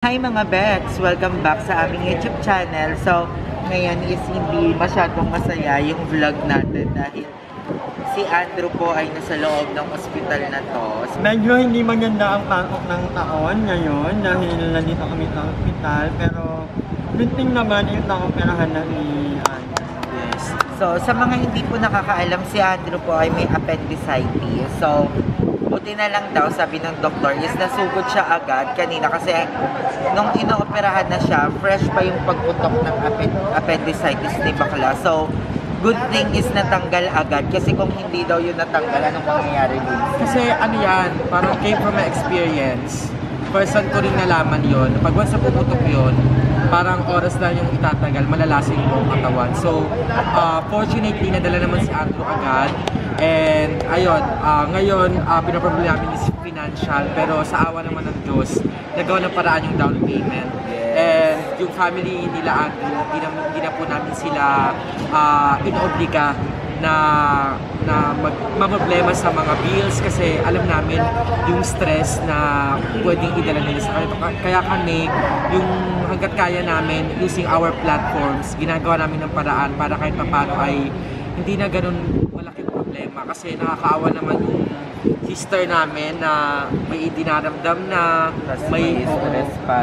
Hi mga Bets! Welcome back sa aming YouTube channel. So, ngayon is hindi masyadong masaya yung vlog natin dahil si Andrew po ay nasa loob ng ospital na to. Medyo hindi maganda ang pasok ng taon ngayon dahil nandito kami sa ospital, pero good thing naman yung operahan na ni Andrew. Yes. So, sa mga hindi po nakakaalam, si Andrew po ay may appendicitis. So, buti na lang daw, sabi ng doktor, is nasugod siya agad kanina kasi nung inooperahan na siya, fresh pa yung pagputok ng appendicitis ni bakla. So, good thing is natanggal agad kasi kung hindi daw yun natanggal, anong mangyayari din? Kasi ano yan, parang came from my experience. Person ko rin nalaman yon. Pag once na pumutok yun, parang oras lang yung itatagal, malalasin yung katawan. So, fortunately, nadala naman si Andrew agad. And ayun, ngayon, pinaproblema namin is financial, pero sa awa naman ng Diyos, nagawa ng paraan yung down payment. And yung family nila Andrew, hindi na po namin sila inobliga na problema sa mga bills kasi alam namin yung stress na pwedeng idala nila sa kanila. Kaya kami, yung hanggat kaya namin, using our platforms, ginagawa namin ng paraan para kahit paano ay hindi na ganun malaking problema kasi nakakaawa naman yung sister namin na may dinaramdam na may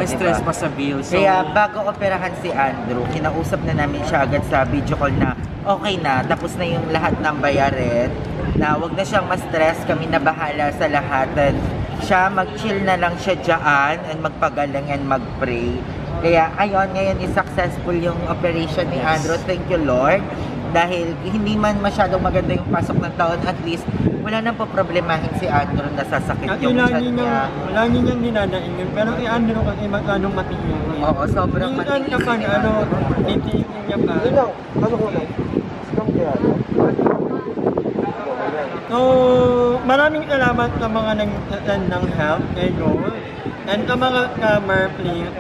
stress pa sa bill. So, kaya bago operahan si Andrew, kinausap na namin siya agad sa video call na okay na, tapos na yung lahat ng bayarin, na wag na siyang ma-stress, kami na bahala sa lahat. And siya, mag-chill na lang siya dyan and magpagaling and mag-pray. Kaya ayun, ngayon is successful yung operation ni Andrew. Thank you Lord. Dahil hindi man masyadong maganda yung pasok ng taon, at least wala nang po problemahin si Andrew na sasakit At yung tiyan niya. Lagi niyang dinadaing yun, pero kay Andrew kasi magkanong matiyo. Oo, sobrang matiyo. Kapag titiisin niya pa. So, maraming salamat sa mga nag-attend ng help kay Gold. And sa mga scammer, please,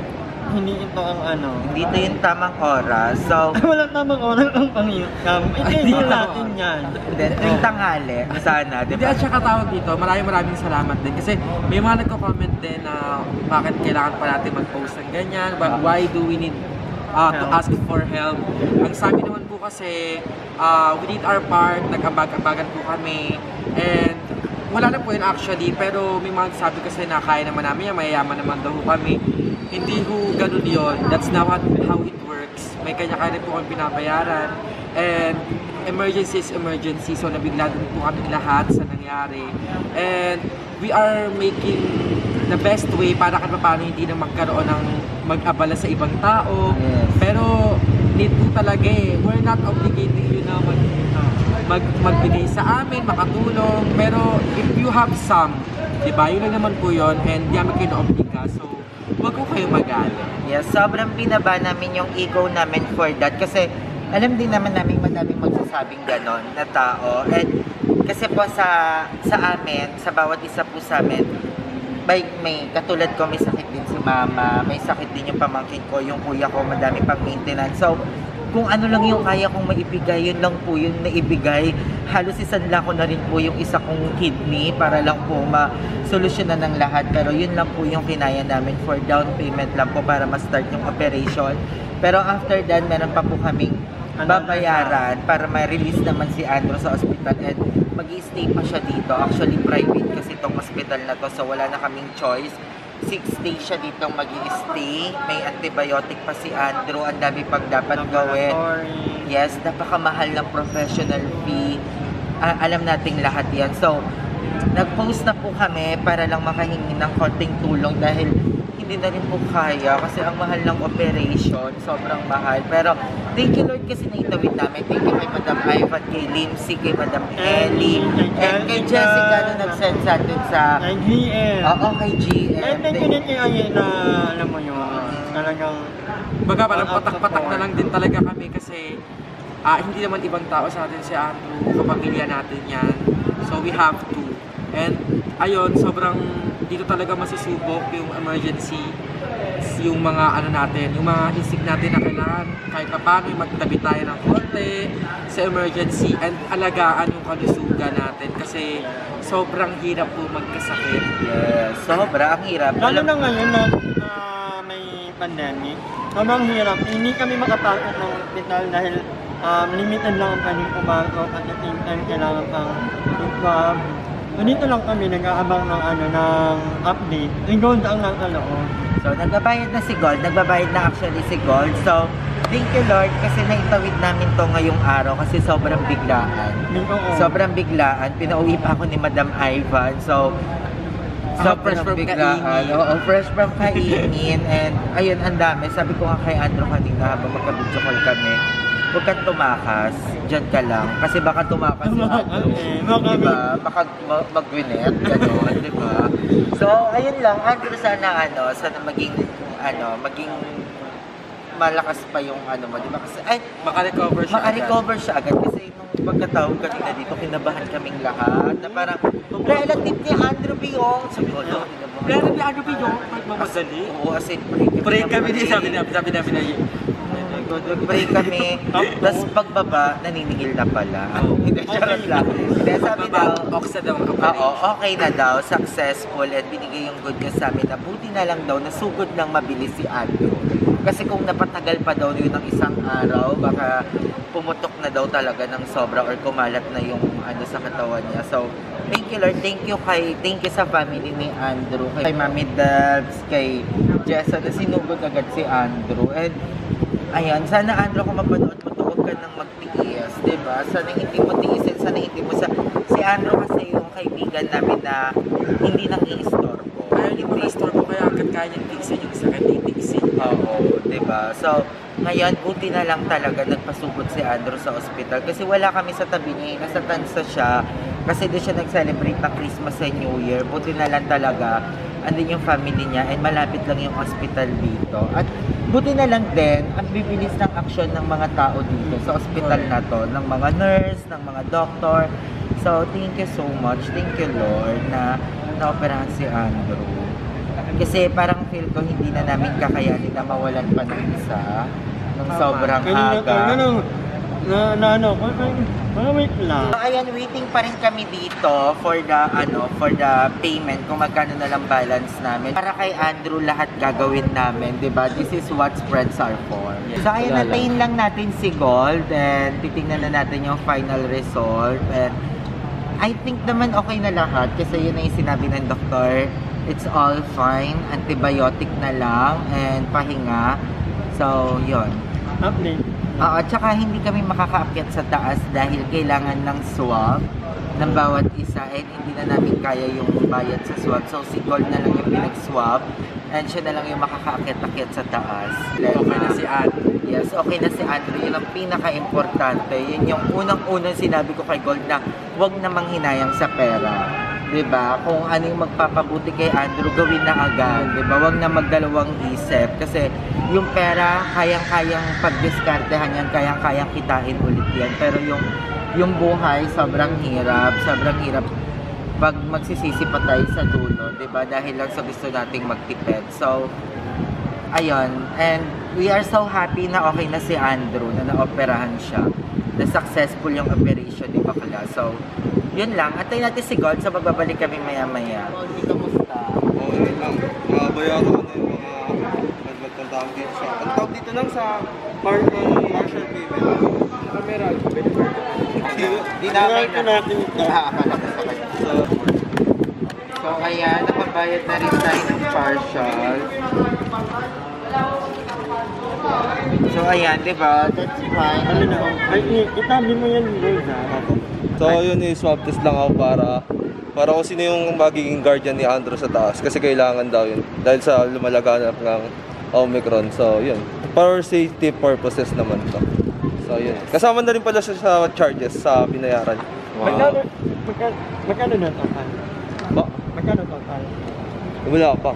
hindi ito ang Hindi ito yung tamang oras. So, walang tamang oras ang pang-scam. Itigil natin yan. then, tuwing tanghali, sana, di hindi, ba? at saka tawag dito, maraming salamat din kasi may mga nagko-comment din na bakit kailangan pa natin mag-post ng ganyan, why do we need to ask for help. Ang sabi naman po kasi, we did our part, nag-ambag-ambagan po kami, and wala na po yun actually, pero may mga sabi kasi na kaya naman namin yan, mayayaman naman daw kami. Hindi ho ganun yun. That's not how it works. May kanya-kanya po kami pinabayaran. And emergency is emergency. So nabigla din po kami lahat sa nangyari. And we are making the best way para kahit paano hindi na magkaroon ng mag-abala sa ibang tao. Yes. Pero need po talaga eh. We're not obligating you na magbigay sa amin, makatulong. Pero if you have some, diba? Yun lang naman po yun. And di namin kayo na-obliga. So huwag ko kayo magalit. Yes, sobrang binaba namin yung ego namin for that kasi alam din naman namin madaming magsasabing ganon na tao. And kasi po sa amin, sa bawat isa po sa amin, may katulad ko, may sakit din si mama, may sakit din yung pamangkin ko, yung kuya ko, madami pang maintenance. So, kung ano lang yung kaya kong maibigay, yun lang po yung naibigay. Halos isanla ko na rin po yung isa kong kidney para lang po ma-solusyonan ng lahat. Pero yun lang po yung kinaya namin for down payment lang po para ma-start yung operation. Pero after that, meron pa po kaming babayaran para ma-release naman si Andrew sa hospital and mag-i-stay pa siya dito. Actually, private kasi itong hospital na to, so wala na kaming choice. 6 days siya dito mag-i-stay. May antibiotic pa si Andrew. Ang dami pang dapat gawin. Yes, napakamahal ng professional fee. Alam nating lahat yan. So, nag-post na po kami para lang makahingi ng konting tulong dahil hindi na rin po kaya kasi ang mahal ng operation, sobrang mahal. Pero thank you Lord kasi naitawid namin. Thank you kay Madam Ivan, kay Limsy, kay Madam Ellie, and kay Jessica na nag-send sa atin sa... Kay GM. Oo, kay GM. And thank you din kay Ayen na, alam mo yun, talagang... Baga parang patak-patak na lang din talaga kami kasi hindi naman ibang tao sa atin si Andrew, kapamilya natin yan. So we have to. And ayun, sobrang dito talaga masisubok yung emergency, yung mga natin, yung mga instinct natin na kailangan kahit pa paano magtabi tayo ng konti sa emergency and alagaan yung kalusugan natin kasi sobrang hirap po magkasakit. Yes, sobra ang hirap. Lalo na ngayon na may pandemic. Sobrang hirap. Hindi kami makapasok ng hospital dahil limited lang ang pwedeng pumasok at the same time kailangan pang swab. So dito lang kami nag-aabang ng ng update. Yung Gold ang nasa loob. So, nagbabayad na si Gold. Nagbabayad na actually si Gold. So, thank you Lord kasi naitawid namin to ngayong araw kasi sobrang biglaan. Sobrang biglaan. Pinauwi pa ako ni Madam Ivan. So, fresh from biglaan. kainin. Oo, fresh from kainin. And, ayun, ang dami. Sabi ko nga kay Andrew kanina habang magka-video call kami, huwag kang tumakas. Diyan ka lang. Kasi baka tumakas si Andrew. Diba? Baka mag-winet. Gano'n, diba? So, ayun lang. Andrew, sana maging malakas pa yung mo, di ba? Kasi, Maka-recover siya. maka-recover siya agad. Kasi nung pagkatawag kanina dito, kinabahan kaming lahat. Na parang, relative ni Andrew Biyong. Sabi ko, no, kinabahan. Pero ni ano Bidyo, magmamadali. Oo, as in, Pray kami din, sabi namin na yun. Pray kami. Tapos pagbaba, naniningil na pala. Hindi, charot lang. Hindi, sabi daw, Oksa daw ang oo, operation. okay na daw, successful, at binigay yung good news sa amin na buti na lang daw, nasugod ng mabilis si Andrew. Kasi kung napatagal pa daw yun ng isang araw, baka pumutok na daw talaga ng sobra or kumalat na yung sa katawan niya. So, thank you Lord, thank you sa family ni Andrew, kay Mami Debs, kay Jessa, na sinugod agad si Andrew. And, ayan, sana Andrew kung mapanood mo to, huwag ka nang magtiis, diba? Sana hindi mo tiisin, sana hindi mo si Andrew kasi yung kaibigan namin na hindi nang i-istorbo. Ayaw niyo ma-restore ko kaya agad kaya niyang tigsin yung sakit, titigsin. Oo, diba? So, ngayon, buti na lang talaga nagpasugod si Andrew sa ospital kasi wala kami sa tabi niya, nasa tansa siya kasi doon siya nag-celebrate ng Christmas and New Year. Buti na lang talaga andun yung family niya and malapit lang yung hospital dito. At buti na lang din, ang bibilis ng aksyon ng mga tao dito sa ospital na to, ng mga nurse, ng mga doctor. So, thank you so much. Thank you, Lord, na naoperahan si Andrew. Kasi parang feel ko hindi na namin kakayanin na mawalan pa ng isa ng sobrang aga. Wait lang. So, ayan, waiting pa rin kami dito for the payment, kung magkano na lang balance namin. Para kay Andrew, lahat gagawin namin, di ba? This is what spreads are for. So, ayan, natayin lang natin si Gold and titingnan na natin yung final result. And I think naman okay na lahat kasi yun na yung sinabi ng doktor. It's all fine. Antibiotic na lang and pahinga. So, yun. Update. Oo, tsaka hindi kami makakaakyat sa taas dahil kailangan ng swab ng bawat isa and hindi na namin kaya yung bayad sa swab. So, si Gold na lang yung pinag-swab and siya na lang yung makakaakyat-akyat sa taas. Okay na si Andrew. Yes, okay na si Andrew. Yun ang pinaka-importante. Yun yung unang-unang sinabi ko kay Gold na huwag namang hinayang sa pera. 'Di ba? Kung ano yung magpapabuti kay Andrew, gawin na agad, 'di ba? Huwag na magdalawang isip kasi yung pera kayang-kayang pagdiskartehan yan, kayang-kayang kitain ulit yan. Pero yung buhay sobrang hirap pag magsisisi pa tayo sa dulo, 'di ba? Dahil lang sa gusto nating magtipid. So, ayun, and we are so happy na okay na si Andrew, na naoperahan siya, na successful yung operation, di ba kala? So, yun lang. Antayin natin si Gold, so magbabalik kami maya-maya. Gold, kamusta? Okay lang. Bayaran ko na yung mga tawag dito sa... Ang tawag dito lang sa partial payment. Camera. Di namin natin nakakala ko sa kanya. So, ayan, napabayad na rin tayo ng partial. So, ayan, di ba? That's fine. Ano na? Ay, itabi mo yan, Gold, ha? So yun, swab test lang ako para kung sino yung magiging guardian ni Andrew sa taas kasi kailangan daw yun dahil sa lumalaganap ng Omicron. So yun, for safety purposes naman to. So yun, kasama na rin pala siya sa charges sa binayaran. Magkano na total? Ba? Magkano total? Wala pa.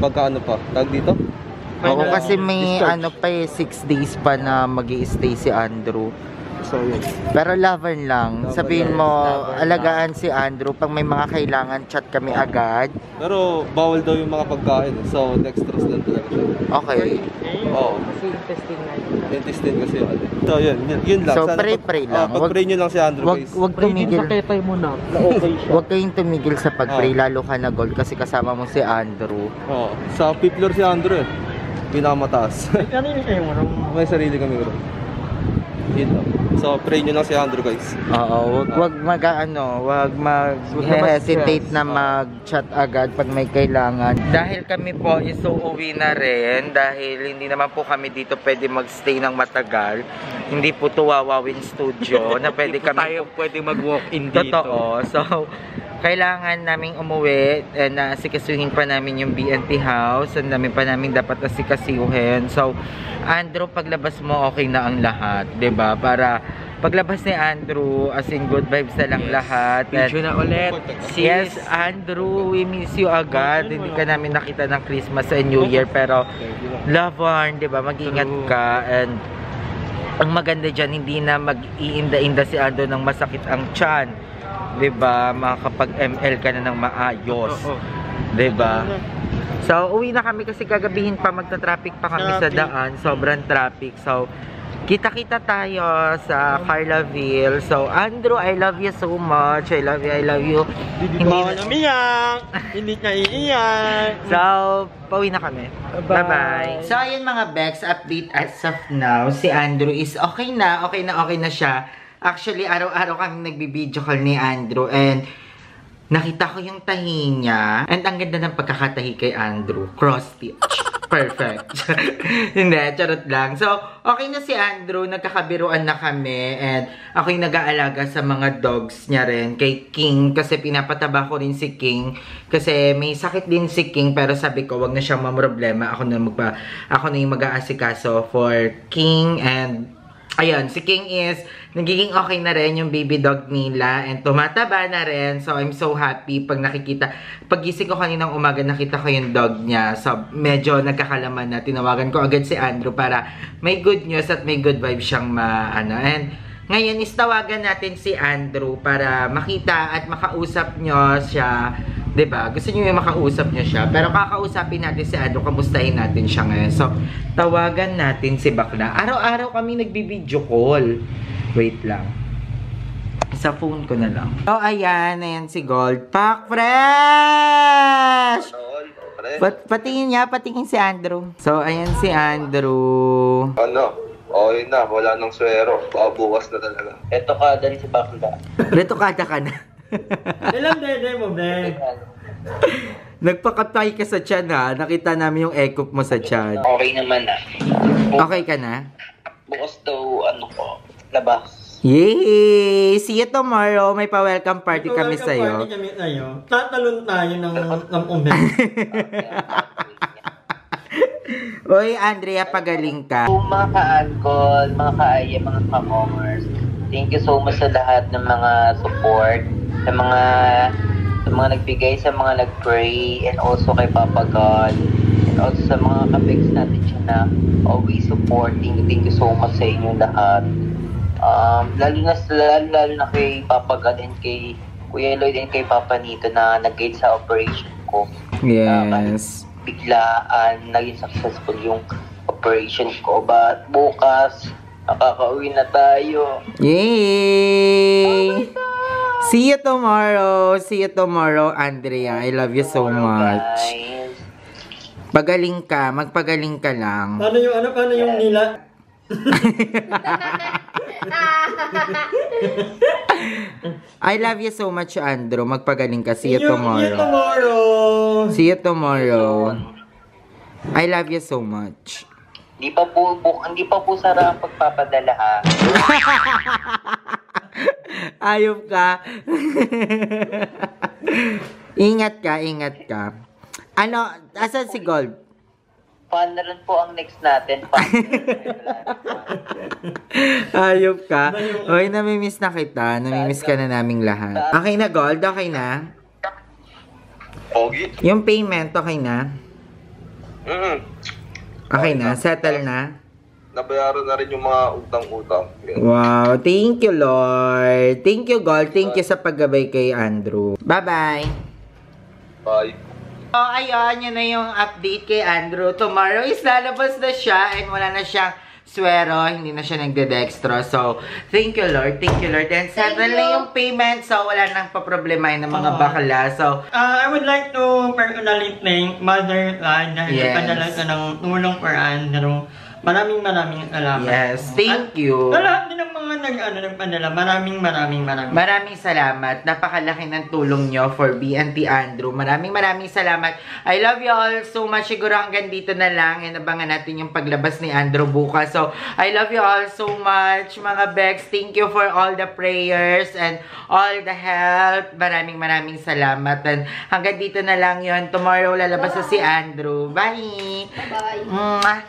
Pagka ano pa, tag dito? Oo, kasi may Discharge. 6 days pa na mag-i-stay si Andrew. So yun. Pero lover lang. Lover Sabihin lang. mo, Lover alagaan si Andrew. Pag may mga kailangan, chat kami agad. Pero bawal daw yung mga pagkain. So dextrose lang talaga siya. Okay. Oo. Kasi intestine na yun. Intestine kasi yun. So yun lang. So, Sana pray lang. pag-pray nyo lang si Andrew, guys. Wag tumigil. Pepay mo na okay siya. Huwag kayong tumigil sa pag-pray, lalo ka na Gold kasi kasama mo si Andrew. Oo. Sa fifth floor si Andrew eh. pinakamataas. Kanina kayo mo nung May sarili kami room. Yun lang. So, pray nyo lang si Andrew, guys. Oo, wag mag-hesitate na mag-chat agad pag may kailangan. Dahil kami po is uuwi na rin, dahil hindi naman po kami dito pwede magstay ng matagal. Hindi po to Wawawin Studio na pwede kami pwede mag-walk-in dito. Totoo. So, kailangan naming umuwi na asikasuhin pa namin yung BNP house. Ang dami pa namin dapat asikasuhin. So, Andrew, paglabas mo okay na ang lahat, 'di ba? Para paglabas ni Andrew, as in good vibes na lang lahat. Video na ulit. Yes, Andrew, we miss you agad. Hindi ka namin nakita ng Christmas and New Year, pero love one, 'di ba? Mag-ingat ka, and ang maganda diyan, hindi na mag-iinda-inda si Andrew ng masakit ang tiyan. 'Di ba? Makakapag-ML ka na ng maayos. 'Di ba? So, uwi na kami kasi gagabihin pa, magta-traffic pa kami sa daan. Sobrang traffic. So, kita-kita tayo sa Carlaville. So, Andrew, I love you so much. I love you. Hindi mo umiyak. Hindi ka iiyak. So, pauwi na kami. Bye-bye. So, ayun mga Bex, update as of now. Si Andrew is okay na siya. Actually, araw-araw kami nagbibideo call ni Andrew, and nakita ko yung tahi niya. And ang ganda ng pagkakatahi kay Andrew. Cross stitch. Perfect. Hindi, charot lang. So, okay na si Andrew. Nagkakabiruan na kami. And ako yung nag-aalaga sa mga dogs niya rin. Kay King. Kasi pinapataba ko rin si King. Kasi may sakit din si King. Pero sabi ko, wag na siyang mamroblema. Ako na yung mag-aasikaso for King. And ayun, si King is nagiging okay na rin yung baby dog nila, and tumataba na rin. So, I'm so happy pag pagising ko kaninang umaga, nakita ko yung dog niya. So, medyo nagkakalaman na. Tinawagan ko agad si Andrew para may good news at may good vibes siyang And ngayon is tawagan natin si Andrew para makita at makausap nyo siya. 'Di ba? Gusto niyo yung makausap niyo siya. Pero kakausapin natin si Andrew, kamustahin natin siya ngayon. So, tawagan natin si Bakla. Araw-araw kami nagbibideo call. Wait lang. Sa phone ko na lang. So, ayan si Gold Pack Fresh! Patingin si Andrew. So, ayan si Andrew. Okay na, wala nang swero. Bukas na talaga. Eto ka din si Bakla. Retokada ka na. Ilang dede mo, be? Nagpakatay ka sa tiyan, ha? Nakita namin yung ekop mo sa tiyan. Okay naman na. Okay ka na? Bukas daw, labas. Yay! See you tomorrow. May pa-welcome party kami sa'yo. Party kami sa'yo. Tatalon tayo ng umet. Uy, Andrea, pagaling ka. So, mga ka-alcohol, mga ka-aya, mga ka-momers, thank you so much sa lahat ng mga support, sa mga nagbigay, sa mga nag-pray, and also kay Papa God, and also sa mga ka-begs natin siya na always supporting. Thank you so much sa inyo lahat. Lalo na kay Papa God and kay Kuya Lloyd and kay Papa Nito na nag-guide sa operation ko. Yes. Biglaan, naging successful yung operation ko. But bukas, nakakauwi na tayo. Yay! See you tomorrow. See you tomorrow, Andrea. I love you so much. Guys. Pagaling ka. Magpagaling ka lang. Paano yung nila? I love you so much, Andrew. Magpagaling ka. See you tomorrow. See you tomorrow. I love you so much. Hindi pa po sara ang pagpapadala, ha. Ayop ka. Ingat ka. Ano, asan si Gold? Fan na rin po ang next natin. Ayop ka. Uy, namimiss na kita. Namimiss ka na naming lahat. Okay na, Gold? Okay na? Pogi? Yung payment, okay na? Okay na? Settle na? Nabayaran na rin yung mga utang-utang. Wow, thank you, Lord. Thank you, Gold. Thank you sa paggabay kay Andrew. Bye-bye. Bye. Oh, ayun, yun na yung update kay Andrew. Tomorrow is lalabas na siya and wala na siyang swero, hindi na siya nagde-dextro. So, thank you Lord, and settle na yung payment, so wala nang paproblemahin ng mga bakla. So, I would like to personally thank Mother God dahil nagpadala ka ng tulong for Andrew. Maraming salamat. yes, thank you. Sa lahat din ng mga nagpadala, Maraming salamat. Napakalaki ng tulong nyo for BNT Andrew. Maraming salamat. I love you all so much. Siguro hanggang dito na lang. And abangan natin yung paglabas ni Andrew bukas. So, I love you all so much, mga Bex. Thank you for all the prayers and all the help. Maraming salamat. And hanggang dito na lang yun. Tomorrow lalabas na si Andrew. Bye! Bye-bye. Mwah!